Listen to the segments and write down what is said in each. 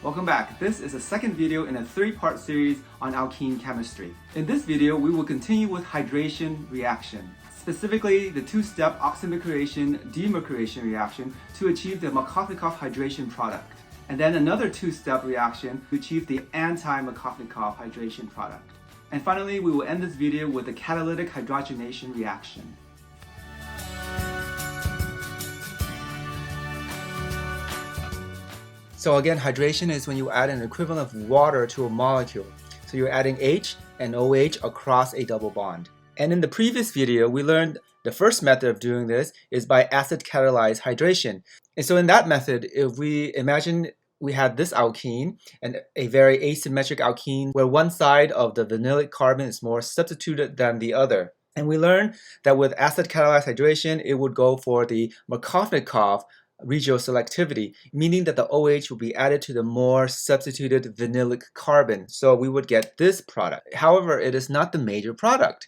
Welcome back. This is the second video in a three-part series on alkene chemistry. In this video, we will continue with hydration reaction, specifically the two-step oxymercuration-demercuration reaction to achieve the Markovnikov hydration product, and then another two-step reaction to achieve the anti-Markovnikov hydration product. And finally, we will end this video with the catalytic hydrogenation reaction. So again, hydration is when you add an equivalent of water to a molecule. So you're adding H and OH across a double bond. And in the previous video, we learned the first method of doing this is by acid-catalyzed hydration. And so in that method, if we imagine we had this alkene and a very asymmetric alkene where one side of the vinylic carbon is more substituted than the other. And we learned that with acid-catalyzed hydration, it would go for the Markovnikov regioselectivity, meaning that the OH will be added to the more substituted vinylic carbon. So we would get this product. However, it is not the major product.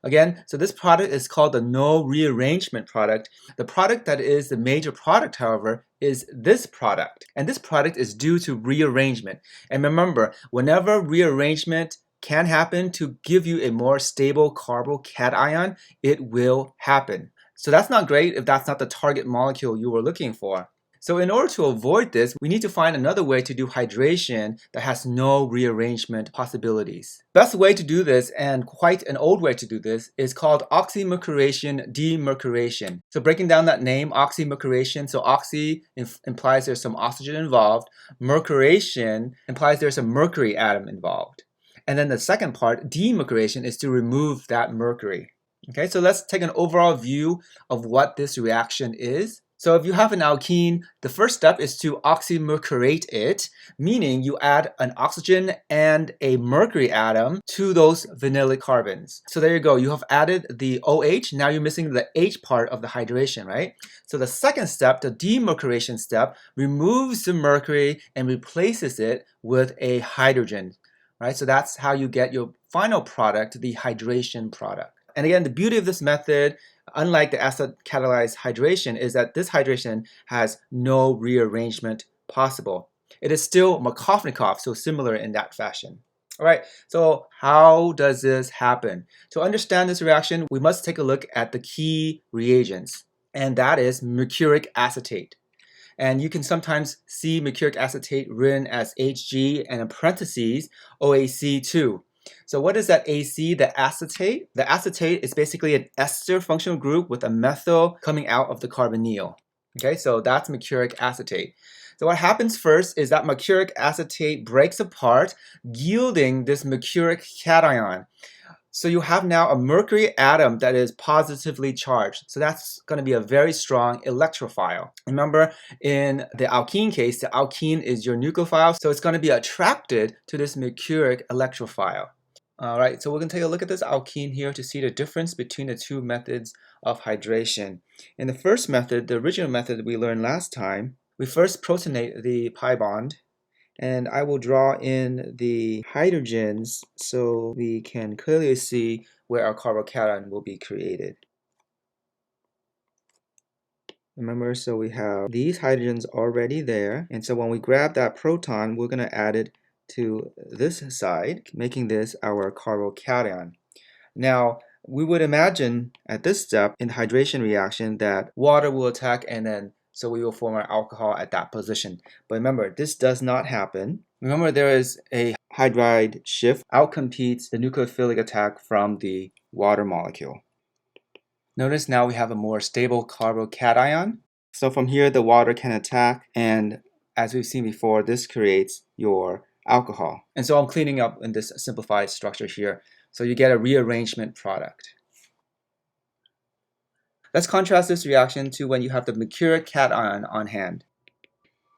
Again, so this product is called the no rearrangement product. The product that is the major product, however, is this product. And this product is due to rearrangement. And remember, whenever rearrangement can happen to give you a more stable carbocation, it will happen. So that's not great if that's not the target molecule you were looking for. So in order to avoid this, we need to find another way to do hydration that has no rearrangement possibilities. Best way to do this, and quite an old way to do this, is called oxymercuration-demercuration. So breaking down that name, oxymercuration, so oxy implies there's some oxygen involved. Mercuration implies there's a mercury atom involved. And then the second part, demercuration, is to remove that mercury. Okay, so let's take an overall view of what this reaction is. So if you have an alkene, the first step is to oxymercurate it, meaning you add an oxygen and a mercury atom to those vinylic carbons. So there you go, you have added the OH, now you're missing the H part of the hydration, right? So the second step, the demercuration step, removes the mercury and replaces it with a hydrogen, right? So that's how you get your final product, the hydration product. And again, the beauty of this method, unlike the acid-catalyzed hydration, is that this hydration has no rearrangement possible. It is still Markovnikov, so similar in that fashion. All right, so how does this happen? To understand this reaction, we must take a look at the key reagents, and that is mercuric acetate. And you can sometimes see mercuric acetate written as Hg and in parentheses OAC2. So what is that AC, the acetate? The acetate is basically an ester functional group with a methyl coming out of the carbonyl. Okay, so that's mercuric acetate. So what happens first is that mercuric acetate breaks apart, yielding this mercuric cation. So you have now a mercury atom that is positively charged. So that's going to be a very strong electrophile. Remember, in the alkene case, the alkene is your nucleophile, so it's going to be attracted to this mercuric electrophile. All right, so we're going to take a look at this alkene here to see the difference between the two methods of hydration. In the first method, the original method we learned last time, we first protonate the pi bond, and I will draw in the hydrogens so we can clearly see where our carbocation will be created. Remember, so we have these hydrogens already there, and so when we grab that proton, we're going to add it to this side, making this our carbocation. Now, we would imagine at this step in the hydration reaction that water will attack and then so we will form our alcohol at that position. But remember, this does not happen. Remember, there is a hydride shift, outcompetes the nucleophilic attack from the water molecule. Notice now we have a more stable carbocation. So from here, the water can attack, and as we've seen before, this creates your alcohol. And so I'm cleaning up in this simplified structure here. So you get a rearrangement product. Let's contrast this reaction to when you have the mercuric cation on hand.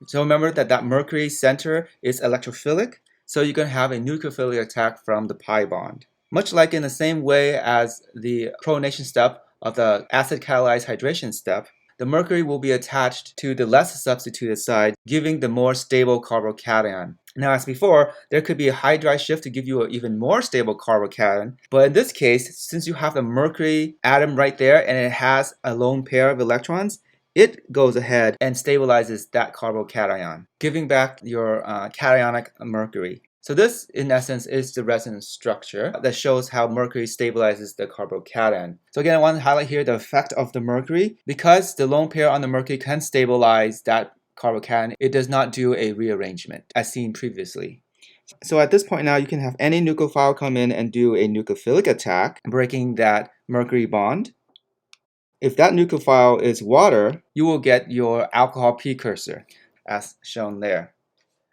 So remember that that mercury center is electrophilic, so you're going to have a nucleophilic attack from the pi bond. Much like in the same way as the protonation step of the acid-catalyzed hydration step, the mercury will be attached to the less substituted side, giving the more stable carbocation. Now, as before, there could be a hydride shift to give you an even more stable carbocation. But in this case, since you have the mercury atom right there and it has a lone pair of electrons, it goes ahead and stabilizes that carbocation, giving back your cationic mercury. So this, in essence, is the resonance structure that shows how mercury stabilizes the carbocation. So again, I want to highlight here the effect of the mercury. Because the lone pair on the mercury can stabilize that carbocation, it does not do a rearrangement, as seen previously. So at this point now, you can have any nucleophile come in and do a nucleophilic attack, breaking that mercury bond. If that nucleophile is water, you will get your alcohol precursor, as shown there.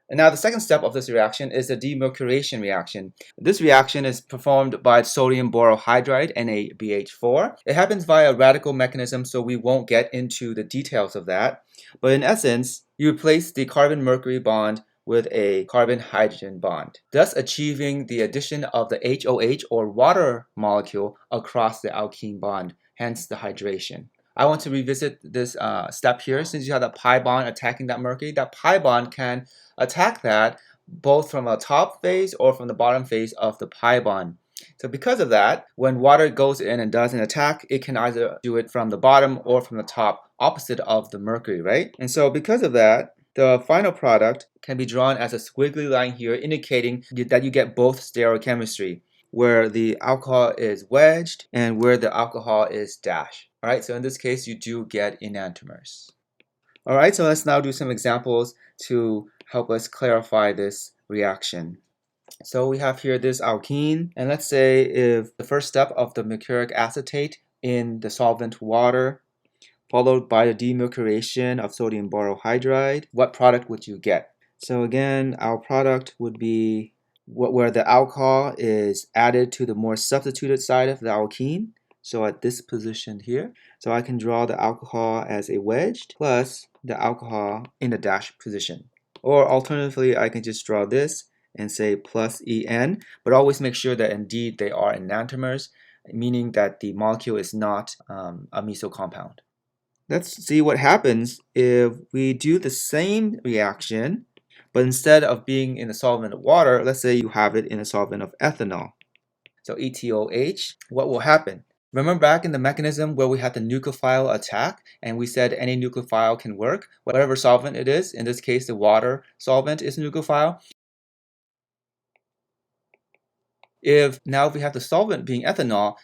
And now the second step of this reaction is the demercuration reaction. This reaction is performed by sodium borohydride, NaBH4. It happens via a radical mechanism, so we won't get into the details of that. But in essence, you replace the carbon-mercury bond with a carbon-hydrogen bond, thus achieving the addition of the HOH or water molecule across the alkene bond, hence the hydration. I want to revisit this step here. Since you have the pi bond attacking that mercury, that pi bond can attack that both from a top phase or from the bottom phase of the pi bond. So because of that, when water goes in and does an attack, it can either do it from the bottom or from the top, opposite of the mercury, right? And so because of that, the final product can be drawn as a squiggly line here, indicating that you get both stereochemistry, where the alcohol is wedged and where the alcohol is dashed. All right, so in this case, you do get enantiomers. All right, so let's now do some examples to help us clarify this reaction. So we have here this alkene, and let's say if the first step of the mercuric acetate in the solvent water, followed by the demercuration of sodium borohydride, what product would you get? So again, our product would be where the alcohol is added to the more substituted side of the alkene. So at this position here, so I can draw the alcohol as a wedged plus the alcohol in the dashed position. Or alternatively, I can just draw this and say plus En, but always make sure that indeed they are enantiomers, meaning that the molecule is not a meso compound. Let's see what happens if we do the same reaction, but instead of being in a solvent of water, let's say you have it in a solvent of ethanol. So ETOH, what will happen? Remember back in the mechanism where we had the nucleophile attack and we said any nucleophile can work, whatever solvent it is, in this case the water solvent is nucleophile. If we have the solvent being ethanol,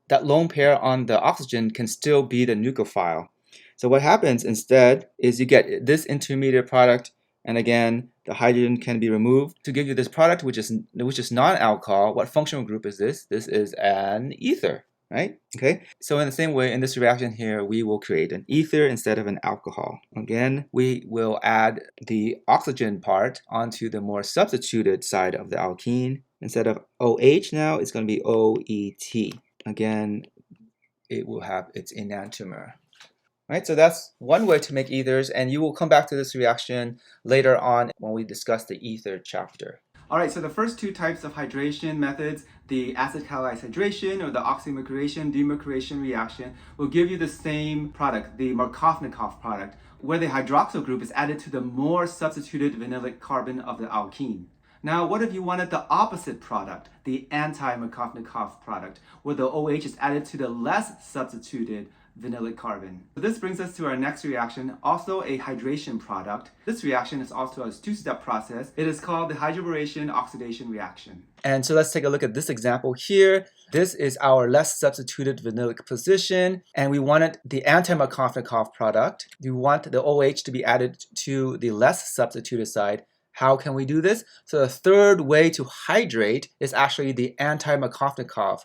that lone pair on the oxygen can still be the nucleophile. So what happens instead is you get this intermediate product, and again the hydrogen can be removed to give you this product which is non-alcohol. What functional group is this? This is an ether, right? Okay, so in the same way in this reaction here we will create an ether instead of an alcohol. Again, we will add the oxygen part onto the more substituted side of the alkene. Instead of OH now it's going to be OET. Again, it will have its enantiomer. Right, so that's one way to make ethers, and you will come back to this reaction later on when we discuss the ether chapter. Alright, so the first two types of hydration methods, the acid catalyzed hydration or the oxymercuration demercuration reaction, will give you the same product, the Markovnikov product, where the hydroxyl group is added to the more substituted vinylic carbon of the alkene. Now, what if you wanted the opposite product, the anti-Markovnikov product, where the OH is added to the less substituted vinylic carbon? So this brings us to our next reaction, also a hydration product. This reaction is also a two-step process. It is called the hydroboration oxidation reaction. And so let's take a look at this example here. This is our less substituted vinylic position, and we wanted the anti-Markovnikov product. We want the OH to be added to the less substituted side. How can we do this? So the third way to hydrate is actually the anti-Markovnikov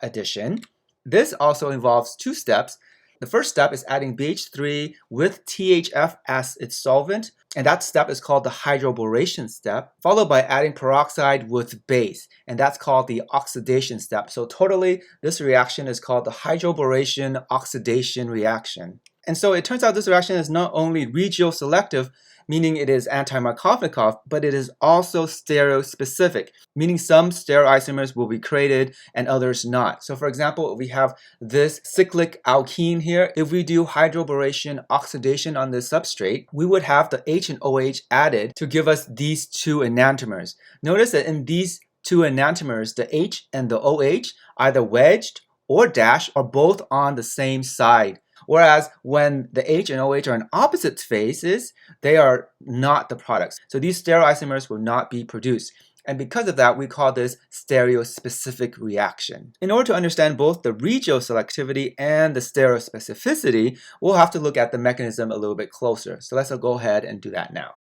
addition. This also involves two steps. The first step is adding BH3 with THF as its solvent, and that step is called the hydroboration step, followed by adding peroxide with base, and that's called the oxidation step. So totally, this reaction is called the hydroboration oxidation reaction. And so it turns out this reaction is not only regioselective, meaning it is anti-Markovnikov, but it is also stereospecific, meaning some stereoisomers will be created and others not. So for example, we have this cyclic alkene here. If we do hydroboration oxidation on this substrate, we would have the H and OH added to give us these two enantiomers. Notice that in these two enantiomers, the H and the OH, either wedged or dashed, are both on the same side. Whereas when the H and OH are in opposite phases, they are not the products. So these stereoisomers will not be produced. And because of that, we call this stereospecific reaction. In order to understand both the regioselectivity and the stereospecificity, we'll have to look at the mechanism a little bit closer. So let's go ahead and do that now.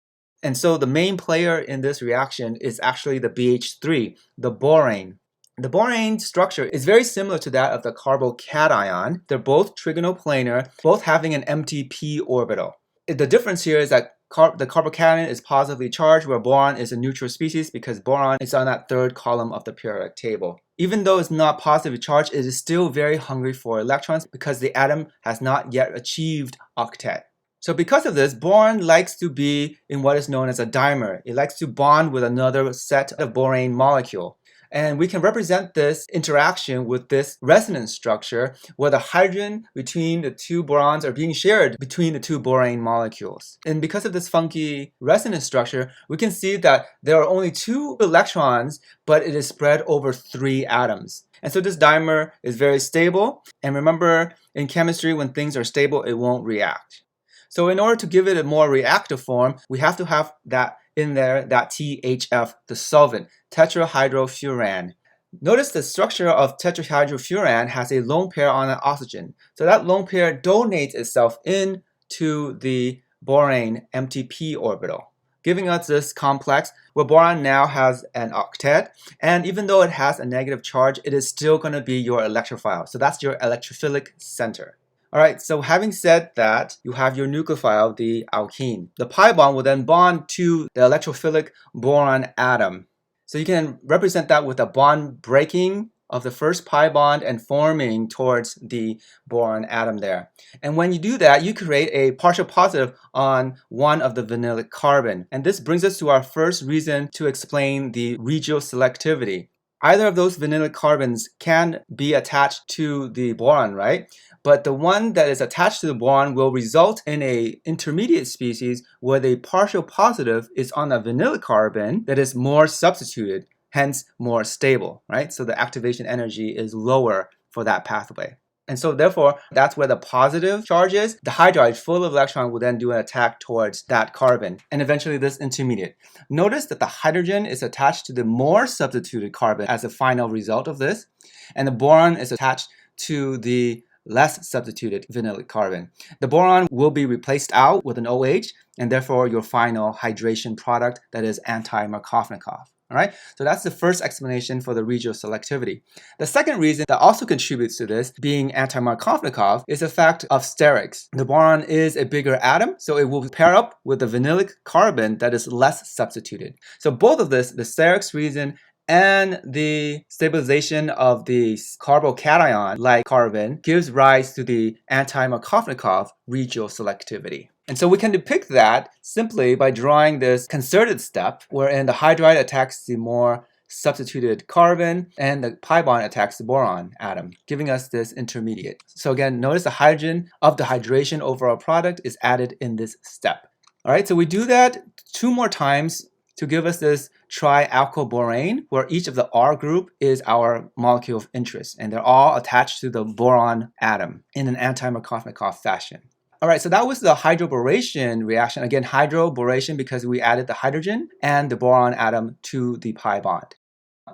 And so the main player in this reaction is actually the BH3, the borane. The borane structure is very similar to that of the carbocation. They're both trigonoplanar, both having an empty p orbital. The difference here is that the carbocation is positively charged, where boron is a neutral species because boron is on that third column of the periodic table. Even though it's not positively charged, it is still very hungry for electrons because the atom has not yet achieved octet. So because of this, boron likes to be in what is known as a dimer. It likes to bond with another set of borane molecule. And we can represent this interaction with this resonance structure where the hydrogen between the two borons are being shared between the two borane molecules. And because of this funky resonance structure, we can see that there are only 2 electrons, but it is spread over 3 atoms. And so this dimer is very stable. And remember, in chemistry, when things are stable, it won't react. So in order to give it a more reactive form, we have to have that in there, that THF, the solvent, tetrahydrofuran. Notice the structure of tetrahydrofuran has a lone pair on an oxygen. So that lone pair donates itself into the borane empty p orbital, giving us this complex where boron now has an octet. And even though it has a negative charge, it is still going to be your electrophile. So that's your electrophilic center. Alright, so having said that, you have your nucleophile, the alkene. The pi bond will then bond to the electrophilic boron atom. So you can represent that with a bond breaking of the first pi bond and forming towards the boron atom there. And when you do that, you create a partial positive on one of the vinylic carbon. And this brings us to our first reason to explain the regioselectivity. Either of those vinylic carbons can be attached to the boron, right? But the one that is attached to the boron will result in an intermediate species where the partial positive is on a vinylic carbon that is more substituted, hence more stable, right? So the activation energy is lower for that pathway. And so therefore, that's where the positive charge is. The hydride full of electron will then do an attack towards that carbon and eventually this intermediate. Notice that the hydrogen is attached to the more substituted carbon as a final result of this, and the boron is attached to the less substituted vinylic carbon. The boron will be replaced out with an OH, and therefore your final hydration product that is anti-Markovnikov. All right, so that's the first explanation for the regioselectivity. The second reason that also contributes to this being anti-Markovnikov is the fact of sterics. The boron is a bigger atom, so it will pair up with the vinylic carbon that is less substituted. So both of this, the sterics reason and the stabilization of the carbocation-like carbon, gives rise to the anti-Markovnikov regioselectivity. And so we can depict that simply by drawing this concerted step wherein the hydride attacks the more substituted carbon and the pi bond attacks the boron atom, giving us this intermediate. So again, notice the hydrogen of the hydration overall product is added in this step. All right, so we do that 2 more times to give us this trialkylborane, where each of the R group is our molecule of interest, and they're all attached to the boron atom in an anti-Markovnikov fashion. All right, so that was the hydroboration reaction. Again, hydroboration because we added the hydrogen and the boron atom to the pi bond.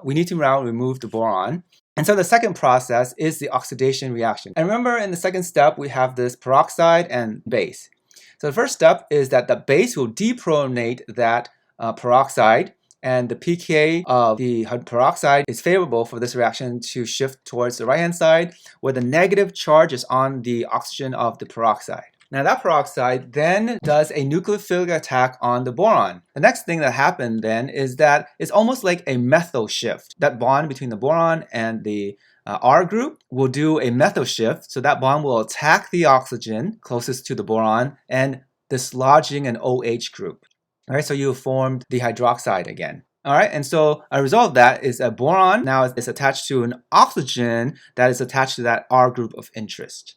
We need to now remove the boron. And so the second process is the oxidation reaction. And remember, in the second step, we have this peroxide and base. So the first step is that the base will deprotonate that peroxide, and the pK of the peroxide is favorable for this reaction to shift towards the right-hand side, where the negative charge is on the oxygen of the peroxide. Now that peroxide then does a nucleophilic attack on the boron. The next thing that happened then is that it's almost like a methyl shift. That bond between the boron and the R group will do a methyl shift, so that bond will attack the oxygen closest to the boron and dislodging an OH group. All right, so you formed the hydroxide again. All right, and so a result of that is a boron now is attached to an oxygen that is attached to that R group of interest.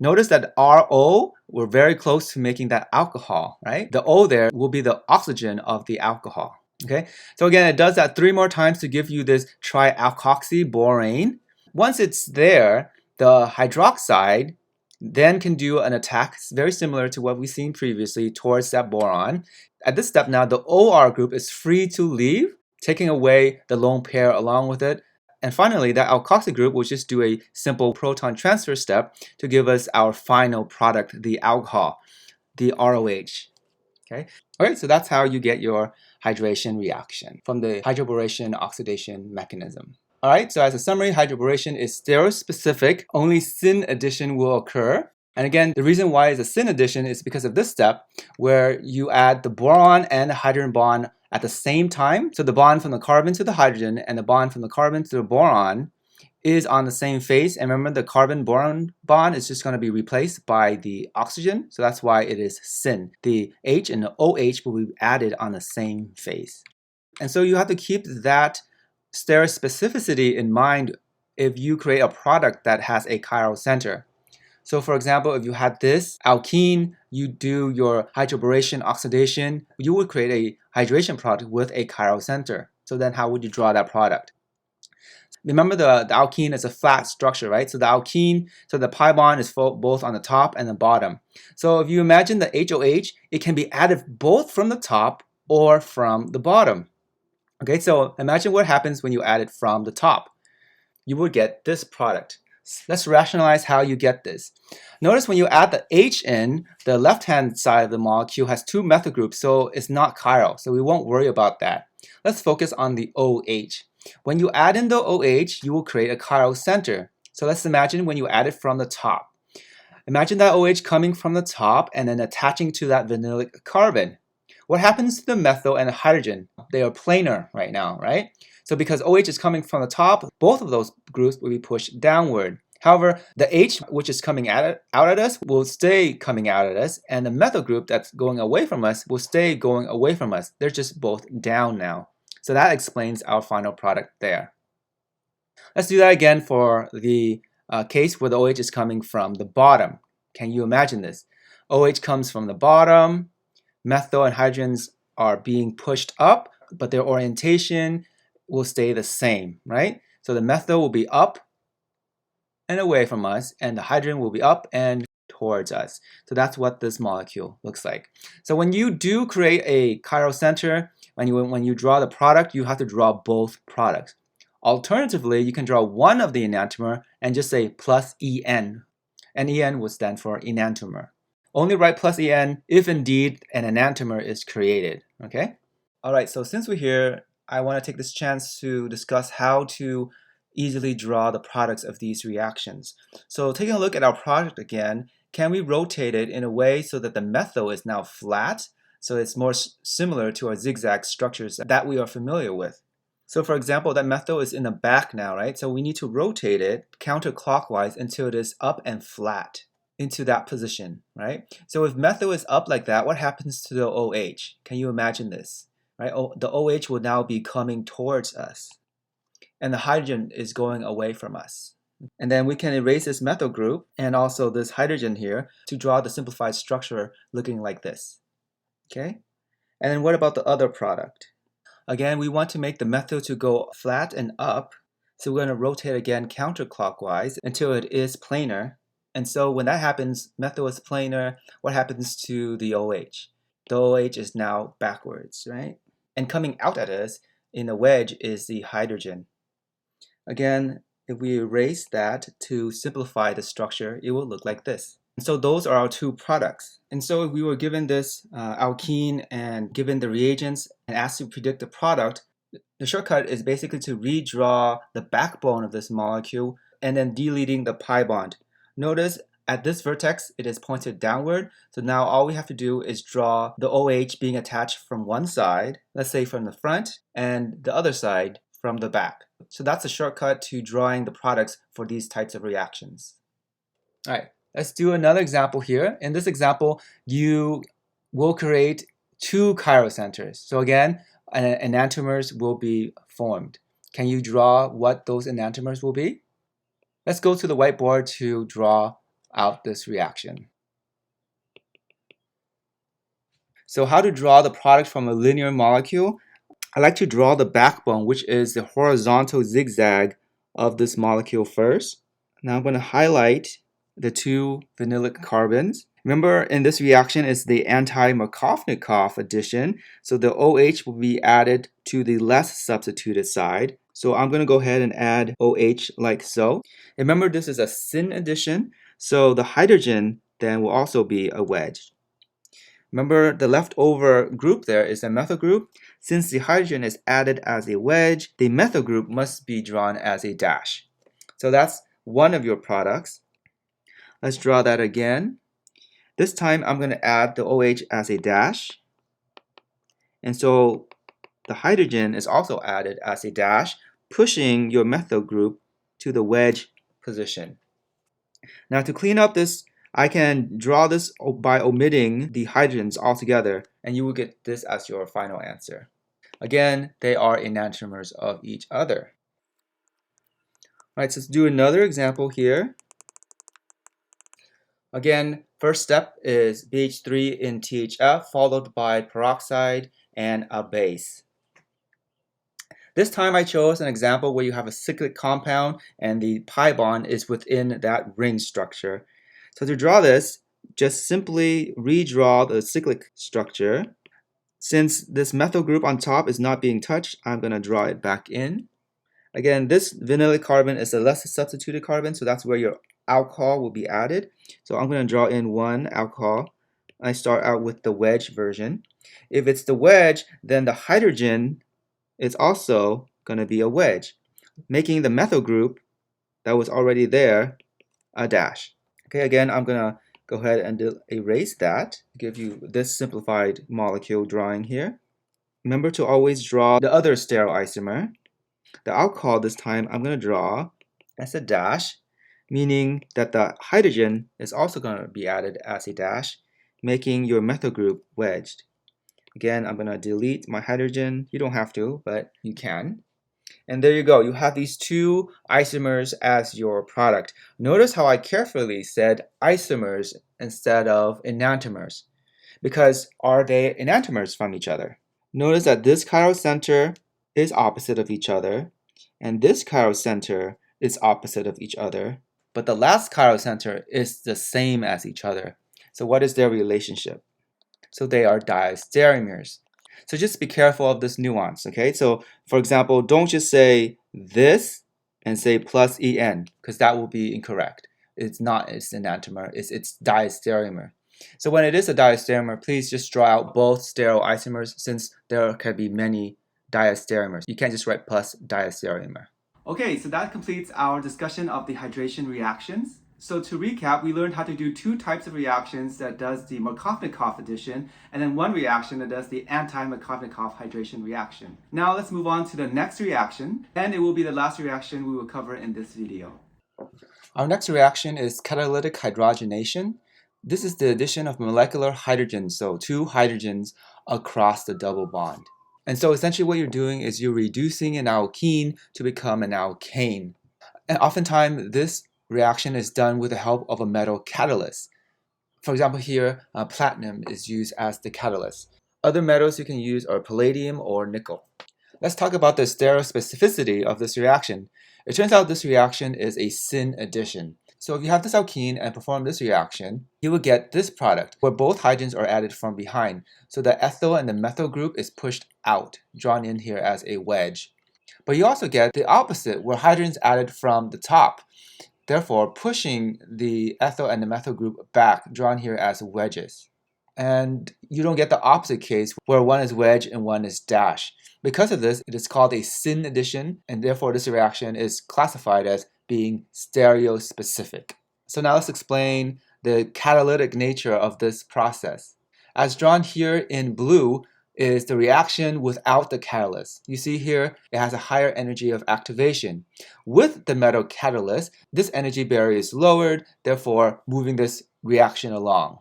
Notice that RO, we're very close to making that alcohol, right? The O there will be the oxygen of the alcohol, okay? So again, it does that 3 more times to give you this trialkoxyborane. Once it's there, the hydroxide then can do an attack very similar to what we've seen previously towards that boron. At this step now, the OR group is free to leave, taking away the lone pair along with it. And finally, that alkoxy group will just do a simple proton transfer step to give us our final product, the alcohol, the ROH. Okay, so that's how you get your hydration reaction from the hydroboration oxidation mechanism. All right, so as a summary, hydroboration is stereospecific. Only Syn addition will occur. And again, the reason why it's a Syn addition is because of this step where you add the boron and the hydrogen bond at the same time. So the bond from the carbon to the hydrogen and the bond from the carbon to the boron is on the same phase. And remember, the carbon-boron bond is just going to be replaced by the oxygen. So that's why it is Syn. The H and the OH will be added on the same phase. And so you have to keep that stereospecificity in mind if you create a product that has a chiral center. So for example, if you had this alkene, you do your hydroboration oxidation, you would create a hydration product with a chiral center. So then how would you draw that product? Remember the alkene is a flat structure, right? So the alkene, so the pi bond is both on the top and the bottom. So if you imagine the HOH, it can be added both from the top or from the bottom. Okay, so imagine what happens when you add it from the top. You would get this product. Let's rationalize how you get this. Notice when you add the H in, the left-hand side of the molecule has two methyl groups, so it's not chiral, so we won't worry about that. Let's focus on the OH. When you add in the OH, you will create a chiral center. So let's imagine when you add it from the top. Imagine that OH coming from the top and then attaching to that vinylic carbon. What happens to the methyl and the hydrogen? They are planar right now, right? So because OH is coming from the top, both of those groups will be pushed downward. However, the H, which is coming out at us, will stay coming out at us, and the methyl group that's going away from us will stay going away from us. They're just both down now. So that explains our final product there. Let's do that again for the case where the OH is coming from the bottom. Can you imagine this? OH comes from the bottom, methyl and hydrogens are being pushed up, but their orientation will stay the same, right? So the methyl will be up and away from us, and the hydrogen will be up and towards us. So that's what this molecule looks like. So when you do create a chiral center, when you draw the product, you have to draw both products. Alternatively, you can draw one of the enantiomer and just say plus En, and En would stand for enantiomer. Only write plus En if indeed an enantiomer is created, okay? All right, so since we're here, I want to take this chance to discuss how to easily draw the products of these reactions. So taking a look at our product again, can we rotate it in a way so that the methyl is now flat, so it's more similar to our zigzag structures that we are familiar with? So for example, that methyl is in the back now, right? So we need to rotate it counterclockwise until it is up and flat into that position, right? So if methyl is up like that, what happens to the OH? Can you imagine this? Right? The OH will now be coming towards us, and the hydrogen is going away from us. And then we can erase this methyl group and also this hydrogen here to draw the simplified structure looking like this. Okay? And then what about the other product? Again, we want to make the methyl to go flat and up, so we're going to rotate again counterclockwise until it is planar. And so when that happens, methyl is planar, what happens to the OH? The OH is now backwards, right? And coming out at us in a wedge is the hydrogen. Again, if we erase that to simplify the structure, it will look like this. And so those are our two products. And so if we were given this alkene and given the reagents and asked to predict the product, the shortcut is basically to redraw the backbone of this molecule and then deleting the pi bond. Notice at this vertex, it is pointed downward. So now all we have to do is draw the OH being attached from one side, let's say from the front, and the other side from the back. So that's a shortcut to drawing the products for these types of reactions. All right, let's do another example here. In this example, you will create two chiral centers. So again, enantiomers will be formed. Can you draw what those enantiomers will be? Let's go to the whiteboard to draw out this reaction. So how to draw the product from a linear molecule? I like to draw the backbone, which is the horizontal zigzag of this molecule first. Now I'm going to highlight the two vinylic carbons. Remember, in this reaction is the anti-Markovnikov addition, so the OH will be added to the less substituted side. So I'm going to go ahead and add OH like so. Remember, this is a Syn addition, so the hydrogen then will also be a wedge. Remember, the leftover group there is a methyl group. Since the hydrogen is added as a wedge, the methyl group must be drawn as a dash. So that's one of your products. Let's draw that again. This time I'm going to add the OH as a dash. And so the hydrogen is also added as a dash, pushing your methyl group to the wedge position. Now to clean up this, I can draw this by omitting the hydrogens altogether, and you will get this as your final answer. Again, they are enantiomers of each other. All right, so let's do another example here. Again, first step is BH3 in THF followed by peroxide and a base. This time I chose an example where you have a cyclic compound and the pi bond is within that ring structure. So to draw this, just simply redraw the cyclic structure. Since this methyl group on top is not being touched, I'm going to draw it back in. Again, this vinylic carbon is a less substituted carbon, so that's where your alcohol will be added. So I'm going to draw in one alcohol. I start out with the wedge version. If it's the wedge, then the hydrogen is also going to be a wedge, making the methyl group that was already there a dash. Okay, again, I'm going to go ahead and erase that, give you this simplified molecule drawing here. Remember to always draw the other stereoisomer. The alcohol this time I'm going to draw as a dash, meaning that the hydrogen is also going to be added as a dash, making your methyl group wedged. Again, I'm going to delete my hydrogen. You don't have to, but you can. And there you go. You have these two isomers as your product. Notice how I carefully said isomers instead of enantiomers, because are they enantiomers from each other? Notice that this chiral center is opposite of each other, and this chiral center is opposite of each other, but the last chiral center is the same as each other. So what is their relationship? So they are diastereomers. So just be careful of this nuance, okay? So for example, don't just say this and say plus En, because that will be incorrect. It's not an enantiomer, it's diastereomer. So when it is a diastereomer, please just draw out both stereoisomers, since there can be many diastereomers. You can't just write plus diastereomer. Okay, so that completes our discussion of the hydration reactions. So to recap, we learned how to do two types of reactions that does the Markovnikov addition, and then one reaction that does the anti-Markovnikov hydration reaction. Now let's move on to the next reaction, and it will be the last reaction we will cover in this video. Our next reaction is catalytic hydrogenation. This is the addition of molecular hydrogens, so two hydrogens across the double bond. And so essentially what you're doing is you're reducing an alkene to become an alkane. And oftentimes this reaction is done with the help of a metal catalyst. For example, here platinum is used as the catalyst. Other metals you can use are palladium or nickel. Let's talk about the stereospecificity of this reaction. It turns out this reaction is a Syn addition. So if you have this alkene and perform this reaction, you will get this product where both hydrogens are added from behind. So the ethyl and the methyl group is pushed out, drawn in here as a wedge. But you also get the opposite, where hydrogens added from the top, therefore pushing the ethyl and the methyl group back, drawn here as wedges. And you don't get the opposite case, where one is wedge and one is dash. Because of this, it is called a Syn addition, and therefore this reaction is classified as being stereospecific. So now let's explain the catalytic nature of this process. As drawn here in blue is the reaction without the catalyst. You see here it has a higher energy of activation. With the metal catalyst, this energy barrier is lowered, therefore moving this reaction along.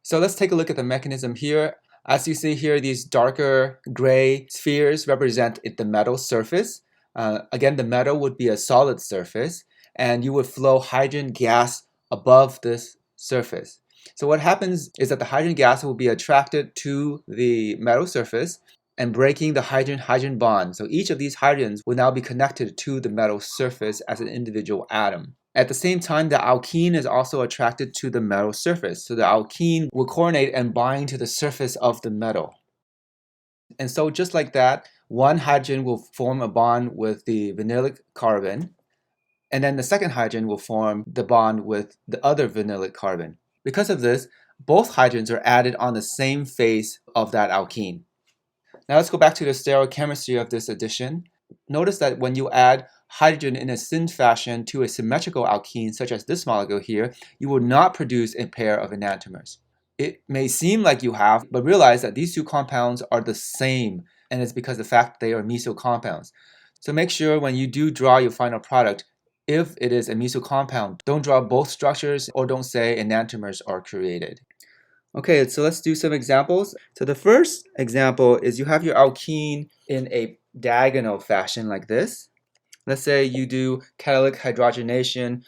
So let's take a look at the mechanism here. As you see here, these darker gray spheres represent the metal surface. Again, the metal would be a solid surface, and you would flow hydrogen gas above this surface. So what happens is that the hydrogen gas will be attracted to the metal surface and breaking the hydrogen-hydrogen bond. So each of these hydrogens will now be connected to the metal surface as an individual atom. At the same time, the alkene is also attracted to the metal surface. So the alkene will coordinate and bind to the surface of the metal. And so just like that, one hydrogen will form a bond with the vinylic carbon, and then the second hydrogen will form the bond with the other vinylic carbon. Because of this, both hydrogens are added on the same face of that alkene. Now let's go back to the stereochemistry of this addition. Notice that when you add hydrogen in a syn fashion to a symmetrical alkene, such as this molecule here, you will not produce a pair of enantiomers. It may seem like you have, but realize that these two compounds are the same, and it's because of the fact that they are meso compounds. So make sure when you do draw your final product, if it is a meso compound, don't draw both structures or don't say enantiomers are created. Okay, so let's do some examples. So the first example is you have your alkene in a diagonal fashion like this. Let's say you do catalytic hydrogenation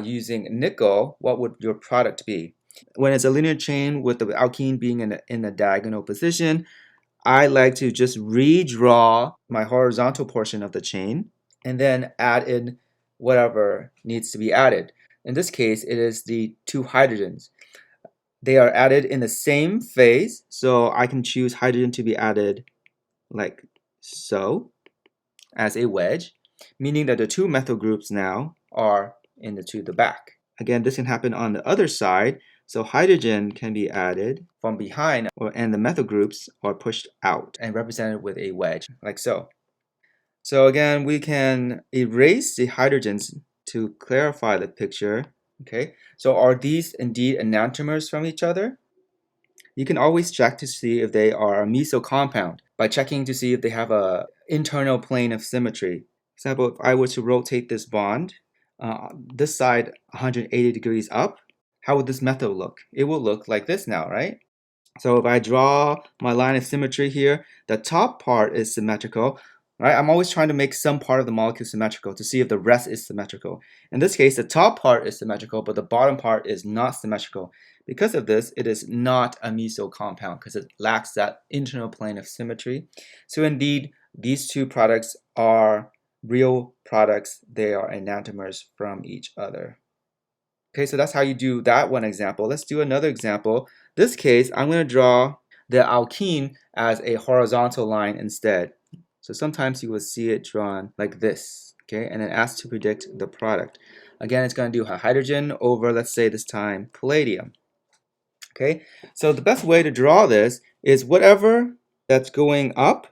using nickel. What would your product be? When it's a linear chain with the alkene being in a diagonal position, I like to just redraw my horizontal portion of the chain and then add in whatever needs to be added. In this case, it is the two hydrogens. They are added in the same phase, so I can choose hydrogen to be added like so as a wedge, meaning that the two methyl groups now are to the back. Again, this can happen on the other side, so hydrogen can be added from behind, and the methyl groups are pushed out and represented with a wedge, like so. So again, we can erase the hydrogens to clarify the picture. Okay, so are these indeed enantiomers from each other? You can always check to see if they are a meso compound by checking to see if they have an internal plane of symmetry. For example, if I were to rotate this bond, this side 180 degrees up, how would this methyl look? It will look like this now, right? So if I draw my line of symmetry here, the top part is symmetrical, right? I'm always trying to make some part of the molecule symmetrical to see if the rest is symmetrical. In this case, the top part is symmetrical, but the bottom part is not symmetrical. Because of this, it is not a meso compound because it lacks that internal plane of symmetry. So indeed, these two products are real products. They are enantiomers from each other. Okay, so that's how you do that one example. Let's do another example. This case, I'm going to draw the alkene as a horizontal line instead. So sometimes you will see it drawn like this, okay, and then asked to predict the product. Again, it's going to do a hydrogen over, let's say this time, palladium. Okay, so the best way to draw this is whatever that's going up,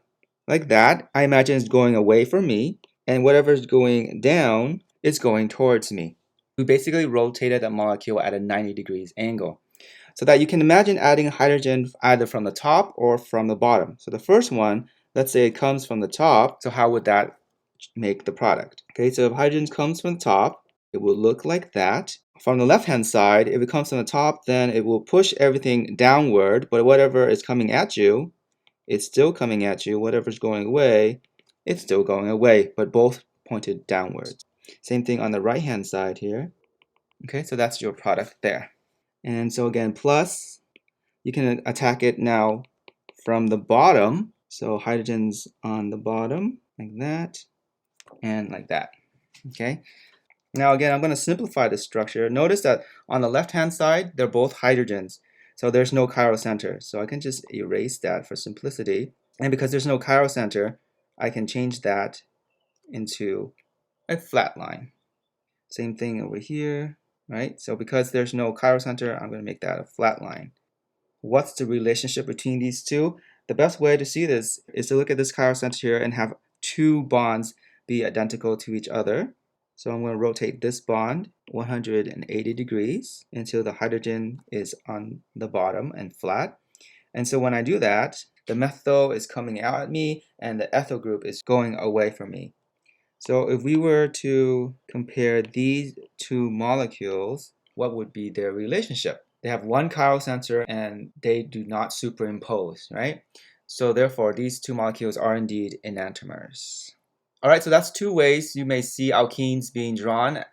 like that, I imagine is going away from me, and whatever is going down is going towards me. We basically rotated the molecule at a 90 degrees angle so that you can imagine adding hydrogen either from the top or from the bottom. So the first one, let's say it comes from the top, so how would that make the product? Okay, so if hydrogen comes from the top, it will look like that. From the left-hand side, if it comes from the top, then it will push everything downward, but whatever is coming at you, it's still coming at you. Whatever's going away, it's still going away, but both pointed downwards. Same thing on the right-hand side here. Okay, so that's your product there. And so again, plus, you can attack it now from the bottom. So hydrogen's on the bottom, like that, and like that. Okay. Now again, I'm going to simplify the structure. Notice that on the left-hand side, they're both hydrogens. So there's no chiral center. So I can just erase that for simplicity. And because there's no chiral center, I can change that into a flat line. Same thing over here, right? So because there's no chiral center, I'm going to make that a flat line. What's the relationship between these two? The best way to see this is to look at this chiral center here and have two bonds be identical to each other. So I'm going to rotate this bond 180 degrees until the hydrogen is on the bottom and flat. And so when I do that, the methyl is coming out at me and the ethyl group is going away from me. So if we were to compare these two molecules, what would be their relationship? They have one chiral center and they do not superimpose, right? So therefore, these two molecules are indeed enantiomers. All right, so that's two ways you may see alkenes being drawn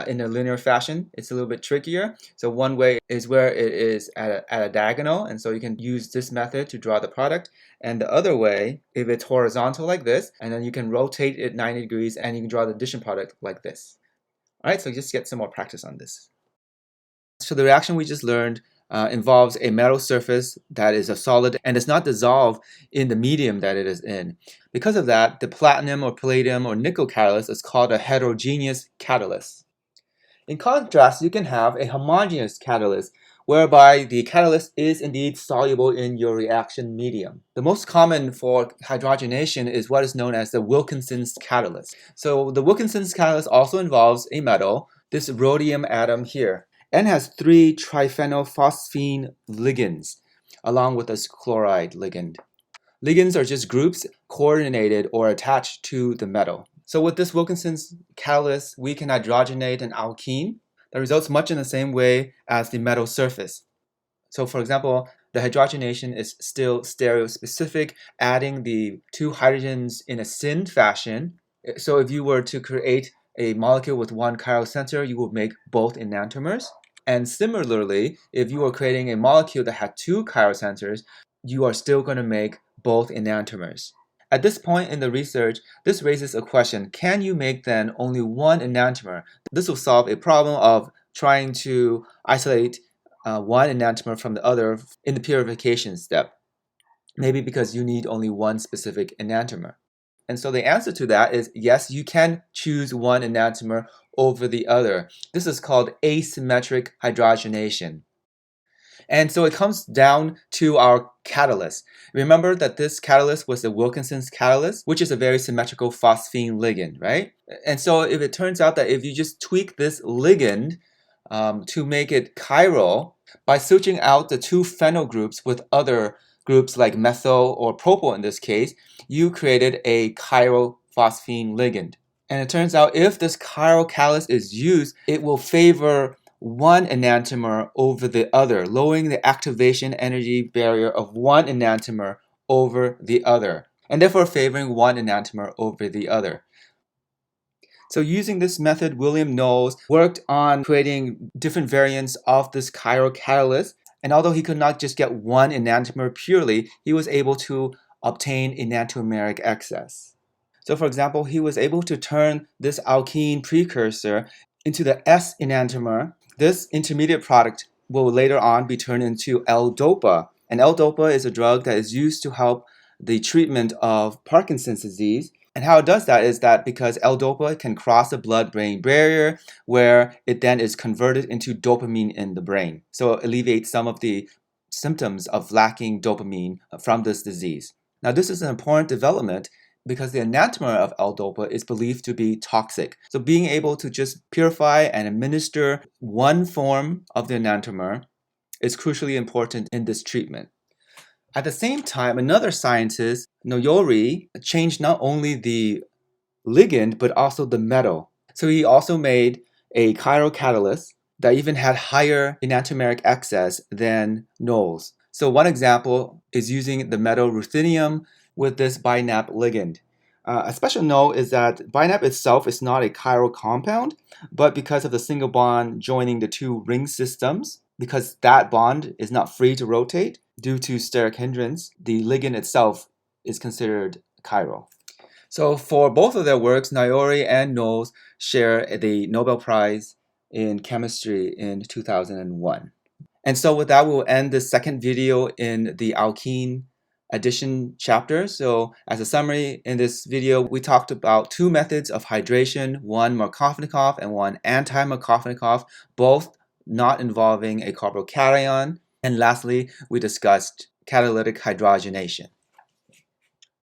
in a linear fashion. It's a little bit trickier. So one way is where it is at a diagonal, and so you can use this method to draw the product. And the other way, if it's horizontal like this, and then you can rotate it 90 degrees and you can draw the addition product like this. All right, so just get some more practice on this. So the reaction we just learned involves a metal surface that is a solid and does not dissolve in the medium that it is in. Because of that, the platinum or palladium or nickel catalyst is called a heterogeneous catalyst. In contrast, you can have a homogeneous catalyst, whereby the catalyst is indeed soluble in your reaction medium. The most common for hydrogenation is what is known as the Wilkinsons Catalyst. So the Wilkinsons Catalyst also involves a metal, this rhodium atom here, and has 3 triphenylphosphine ligands, along with this chloride ligand. Ligands are just groups coordinated or attached to the metal. So with this Wilkinson's catalyst, we can hydrogenate an alkene that results much in the same way as the metal surface. So for example, the hydrogenation is still stereospecific, adding the 2 hydrogens in a syn fashion. So if you were to create a molecule with 1 chiral center, you would make both enantiomers. And similarly, if you were creating a molecule that had 2 chiral centers, you are still going to make both enantiomers. At this point in the research, this raises a question: can you make then only 1 enantiomer? This will solve a problem of trying to isolate one enantiomer from the other in the purification step. Maybe because you need only 1 specific enantiomer. And so the answer to that is yes, you can choose 1 enantiomer over the other. This is called asymmetric hydrogenation. And so it comes down to our catalyst. Remember that this catalyst was the Wilkinson's catalyst, which is a very symmetrical phosphine ligand, right? And so if it turns out that if you just tweak this ligand to make it chiral, by switching out the 2 phenyl groups with other groups like methyl or propyl in this case, you created a chiral phosphine ligand. And it turns out if this chiral catalyst is used, it will favor 1 enantiomer over the other, lowering the activation energy barrier of 1 enantiomer over the other, and therefore favoring 1 enantiomer over the other. So using this method, William Knowles worked on creating different variants of this chiral catalyst, and although he could not just get 1 enantiomer purely, he was able to obtain enantiomeric excess. So for example, he was able to turn this alkene precursor into the S enantiomer. This intermediate product will later on be turned into L-DOPA. And L-DOPA is a drug that is used to help the treatment of Parkinson's disease. And how it does that is that because L-DOPA can cross the blood-brain barrier, where it then is converted into dopamine in the brain. So it alleviates some of the symptoms of lacking dopamine from this disease. Now this is an important development because the enantiomer of L-DOPA is believed to be toxic. So being able to just purify and administer 1 form of the enantiomer is crucially important in this treatment. At the same time, another scientist, Noyori, changed not only the ligand but also the metal. So he also made a chiral catalyst that even had higher enantiomeric excess than Knowles. So one example is using the metal ruthenium with this BiNAP ligand. A special note is that BiNAP itself is not a chiral compound, but because of the single bond joining the 2 ring systems, because that bond is not free to rotate due to steric hindrance, the ligand itself is considered chiral. So for both of their works, Noyori and Knowles share the Nobel Prize in Chemistry in 2001. And so with that, we'll end the second video in the Alkene addition chapter. So as a summary, in this video, we talked about 2 methods of hydration, one Markovnikov and one anti-Markovnikov, both not involving a carbocation. And lastly, we discussed catalytic hydrogenation.